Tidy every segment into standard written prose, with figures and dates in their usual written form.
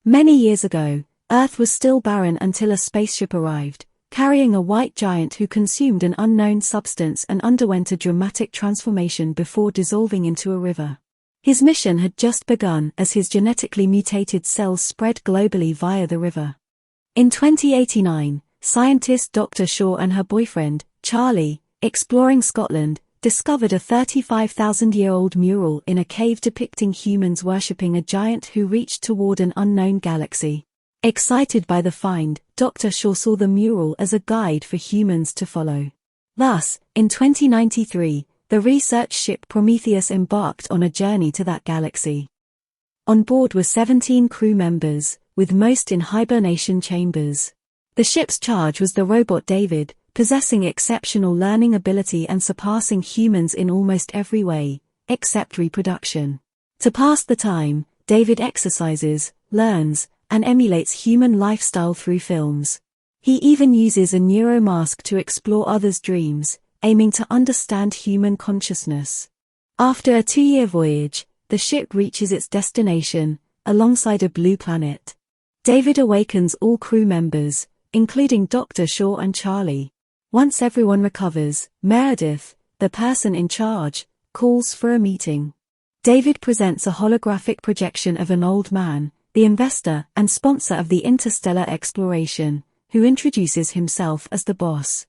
Many years ago, Earth was still barren until a spaceship arrived, carrying a white giant who consumed an unknown substance and underwent a dramatic transformation before dissolving into a river. His mission had just begun as his genetically mutated cells spread globally via the river. In 2089, scientist Dr. Shaw and her boyfriend, Charlie, exploring Scotland, discovered a 35,000-year-old mural in a cave depicting humans worshipping a giant who reached toward an unknown galaxy. Excited by the find, Dr. Shaw saw the mural as a guide for humans to follow. Thus, in 2093, the research ship Prometheus embarked on a journey to that galaxy. On board were 17 crew members, with most in hibernation chambers. The ship's charge was the robot David, possessing exceptional learning ability and surpassing humans in almost every way, except reproduction. To pass the time, David exercises, learns, and emulates human lifestyle through films. He even uses a neuromask to explore others' dreams, aiming to understand human consciousness. After a 2-year voyage, the ship reaches its destination, alongside a blue planet. David awakens all crew members, including Dr. Shaw and Charlie. Once everyone recovers, Meredith, the person in charge, calls for a meeting. David presents a holographic projection of an old man, the investor and sponsor of the interstellar exploration, who introduces himself as the boss.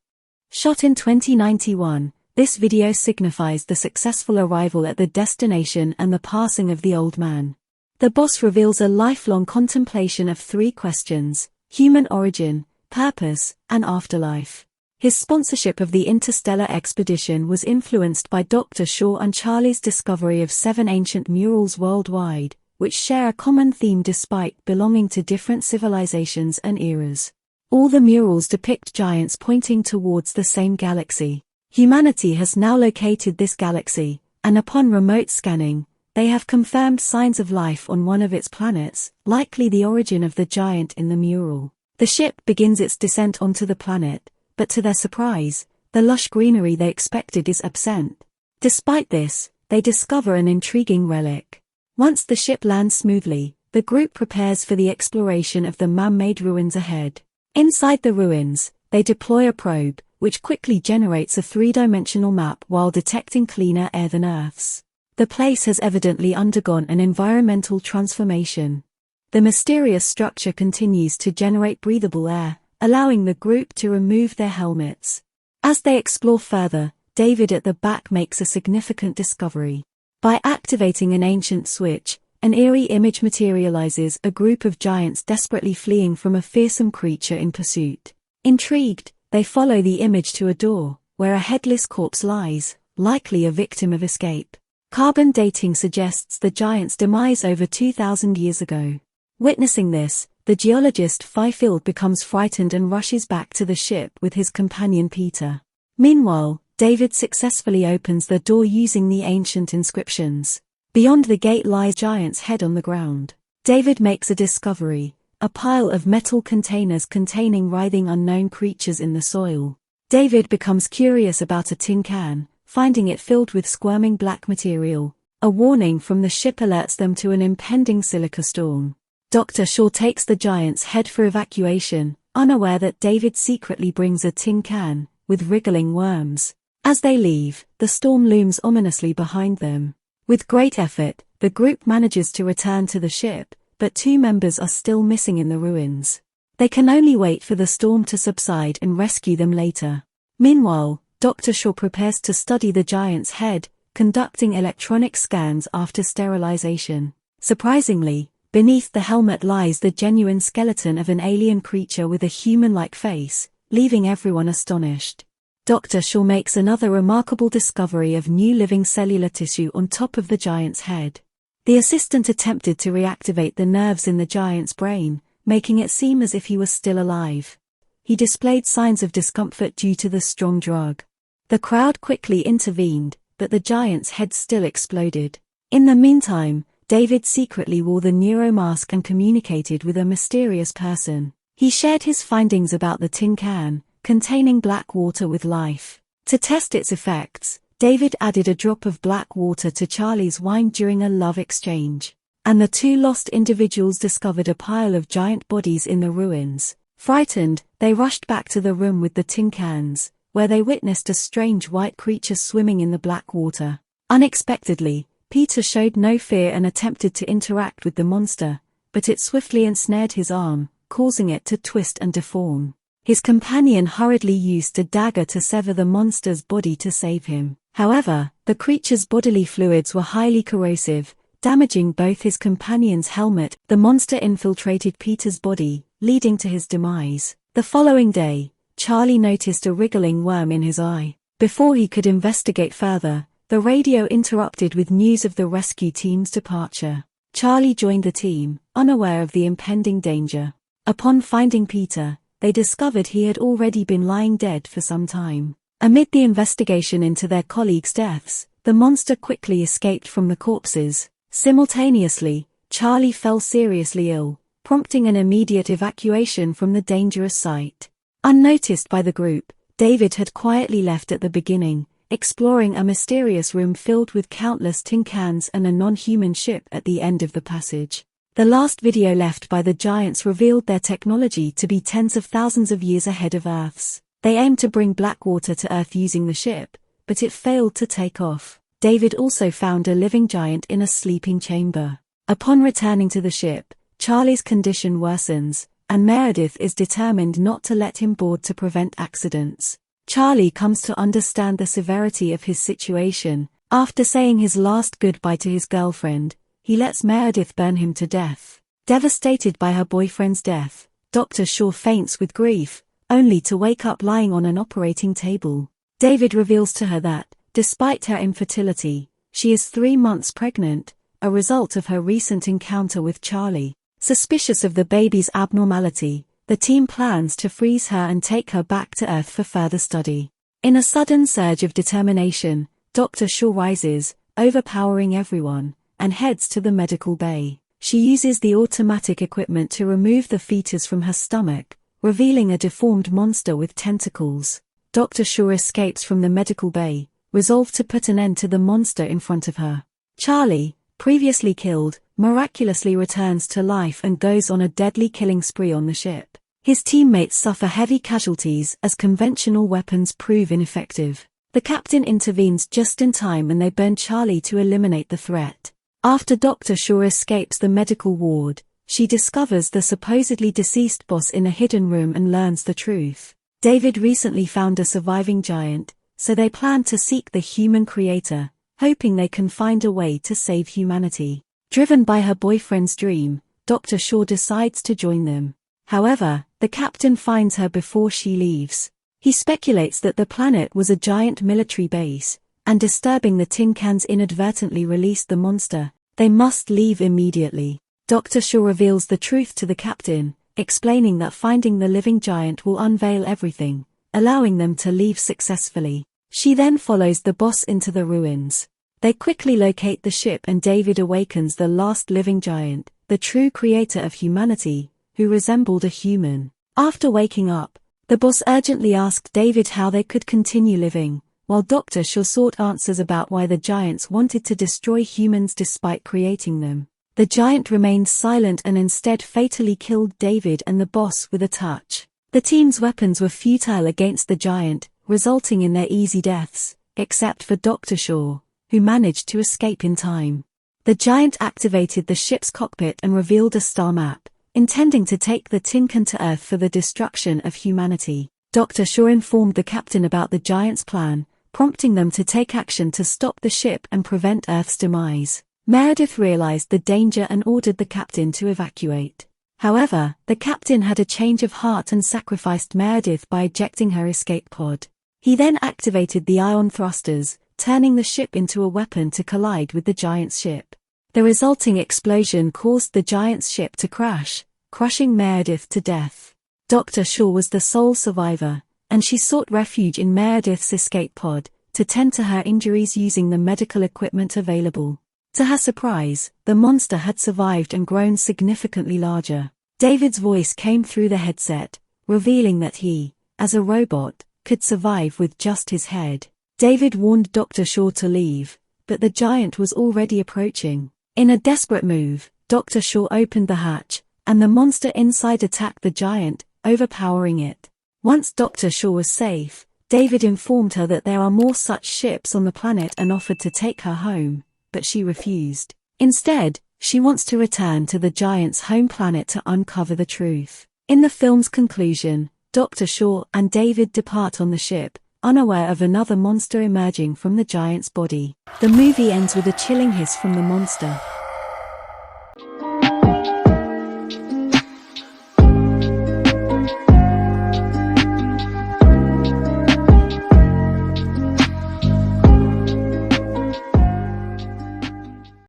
Shot in 2091, this video signifies the successful arrival at the destination and the passing of the old man. The boss reveals a lifelong contemplation of 3 questions: human origin, purpose, and afterlife. His sponsorship of the interstellar expedition was influenced by Dr. Shaw and Charlie's discovery of 7 ancient murals worldwide, which share a common theme despite belonging to different civilizations and eras. All the murals depict giants pointing towards the same galaxy. Humanity has now located this galaxy, and upon remote scanning, they have confirmed signs of life on one of its planets, likely the origin of the giant in the mural. The ship begins its descent onto the planet, but to their surprise, the lush greenery they expected is absent. Despite this, they discover an intriguing relic. Once the ship lands smoothly, the group prepares for the exploration of the man-made ruins ahead. Inside the ruins, they deploy a probe, which quickly generates a 3-dimensional map while detecting cleaner air than Earth's. The place has evidently undergone an environmental transformation. The mysterious structure continues to generate breathable air, allowing the group to remove their helmets. As they explore further, David at the back makes a significant discovery. By activating an ancient switch, an eerie image materializes: a group of giants desperately fleeing from a fearsome creature in pursuit. Intrigued, they follow the image to a door, where a headless corpse lies, likely a victim of escape. Carbon dating suggests the giant's demise over 2,000 years ago. Witnessing this, the geologist Fifield becomes frightened and rushes back to the ship with his companion Peter. Meanwhile, David successfully opens the door using the ancient inscriptions. Beyond the gate lies the giant's head on the ground. David makes a discovery: a pile of metal containers containing writhing unknown creatures in the soil. David becomes curious about a tin can, finding it filled with squirming black material. A warning from the ship alerts them to an impending silica storm. Dr. Shaw takes the giant's head for evacuation, unaware that David secretly brings a tin can, with wriggling worms. As they leave, the storm looms ominously behind them. With great effort, the group manages to return to the ship, but 2 members are still missing in the ruins. They can only wait for the storm to subside and rescue them later. Meanwhile, Dr. Shaw prepares to study the giant's head, conducting electronic scans after sterilization. Surprisingly, beneath the helmet lies the genuine skeleton of an alien creature with a human-like face, leaving everyone astonished. Dr. Shaw makes another remarkable discovery of new living cellular tissue on top of the giant's head. The assistant attempted to reactivate the nerves in the giant's brain, making it seem as if he was still alive. He displayed signs of discomfort due to the strong drug. The crowd quickly intervened, but the giant's head still exploded. In the meantime, David secretly wore the neuromask and communicated with a mysterious person. He shared his findings about the tin can, containing black water with life. To test its effects, David added a drop of black water to Charlie's wine during a love exchange. and the two lost individuals discovered a pile of giant bodies in the ruins. Frightened, they rushed back to the room with the tin cans, where they witnessed a strange white creature swimming in the black water. Unexpectedly, Peter showed no fear and attempted to interact with the monster, but it swiftly ensnared his arm, causing it to twist and deform. His companion hurriedly used a dagger to sever the monster's body to save him. However, the creature's bodily fluids were highly corrosive, damaging both his companion's helmet. The monster infiltrated Peter's body, leading to his demise. The following day, Charlie noticed a wriggling worm in his eye. Before he could investigate further, the radio interrupted with news of the rescue team's departure. Charlie joined the team, unaware of the impending danger. Upon finding Peter, they discovered he had already been lying dead for some time. Amid the investigation into their colleagues' deaths, the monster quickly escaped from the corpses. Simultaneously, Charlie fell seriously ill, prompting an immediate evacuation from the dangerous site. Unnoticed by the group, David had quietly left at the beginning, exploring a mysterious room filled with countless tin cans and a non-human ship at the end of the passage. The last video left by the giants revealed their technology to be tens of thousands of years ahead of Earth's. They aimed to bring black water to Earth using the ship, but it failed to take off. David also found a living giant in a sleeping chamber. Upon returning to the ship, Charlie's condition worsens, and Meredith is determined not to let him board to prevent accidents. Charlie comes to understand the severity of his situation. After saying his last goodbye to his girlfriend, he lets Meredith burn him to death. Devastated by her boyfriend's death, Dr. Shaw faints with grief, only to wake up lying on an operating table. David reveals to her that, despite her infertility, she is 3 months pregnant, a result of her recent encounter with Charlie. Suspicious of the baby's abnormality, the team plans to freeze her and take her back to Earth for further study. In a sudden surge of determination, Dr. Shaw rises, overpowering everyone, and heads to the medical bay. She uses the automatic equipment to remove the fetus from her stomach, revealing a deformed monster with tentacles. Dr. Shaw escapes from the medical bay, resolved to put an end to the monster in front of her. Charlie, previously killed, miraculously returns to life and goes on a deadly killing spree on the ship. His teammates suffer heavy casualties as conventional weapons prove ineffective. The captain intervenes just in time and they burn Charlie to eliminate the threat. After Dr. Shaw escapes the medical ward, she discovers the supposedly deceased boss in a hidden room and learns the truth. David recently found a surviving giant, so they plan to seek the human creator, hoping they can find a way to save humanity. Driven by her boyfriend's dream, Dr. Shaw decides to join them. However, the captain finds her before she leaves. He speculates that the planet was a giant military base, and disturbing the tin cans inadvertently released the monster. They must leave immediately. Dr. Shaw reveals the truth to the captain, explaining that finding the living giant will unveil everything, allowing them to leave successfully. She then follows the boss into the ruins. They quickly locate the ship and David awakens the last living giant, the true creator of humanity, who resembled a human. After waking up, the boss urgently asked David how they could continue living, while Dr. Shaw sought answers about why the giants wanted to destroy humans despite creating them. The giant remained silent and instead fatally killed David and the boss with a touch. The team's weapons were futile against the giant, resulting in their easy deaths, except for Dr. Shaw, who managed to escape in time. The giant activated the ship's cockpit and revealed a star map, intending to take the tin can to Earth for the destruction of humanity. Dr. Shaw informed the captain about the giant's plan, prompting them to take action to stop the ship and prevent Earth's demise. Meredith realized the danger and ordered the captain to evacuate. However, the captain had a change of heart and sacrificed Meredith by ejecting her escape pod. He then activated the ion thrusters, turning the ship into a weapon to collide with the giant's ship. The resulting explosion caused the giant's ship to crash, crushing Meredith to death. Dr. Shaw was the sole survivor, and she sought refuge in Meredith's escape pod, to tend to her injuries using the medical equipment available. To her surprise, the monster had survived and grown significantly larger. David's voice came through the headset, revealing that he, as a robot, could survive with just his head. David warned Dr. Shaw to leave, but the giant was already approaching. In a desperate move, Dr. Shaw opened the hatch, and the monster inside attacked the giant, overpowering it. Once Dr. Shaw was safe, David informed her that there are more such ships on the planet and offered to take her home, but she refused. Instead, she wants to return to the giant's home planet to uncover the truth. In the film's conclusion, Dr. Shaw and David depart on the ship, unaware of another monster emerging from the giant's body. The movie ends with a chilling hiss from the monster,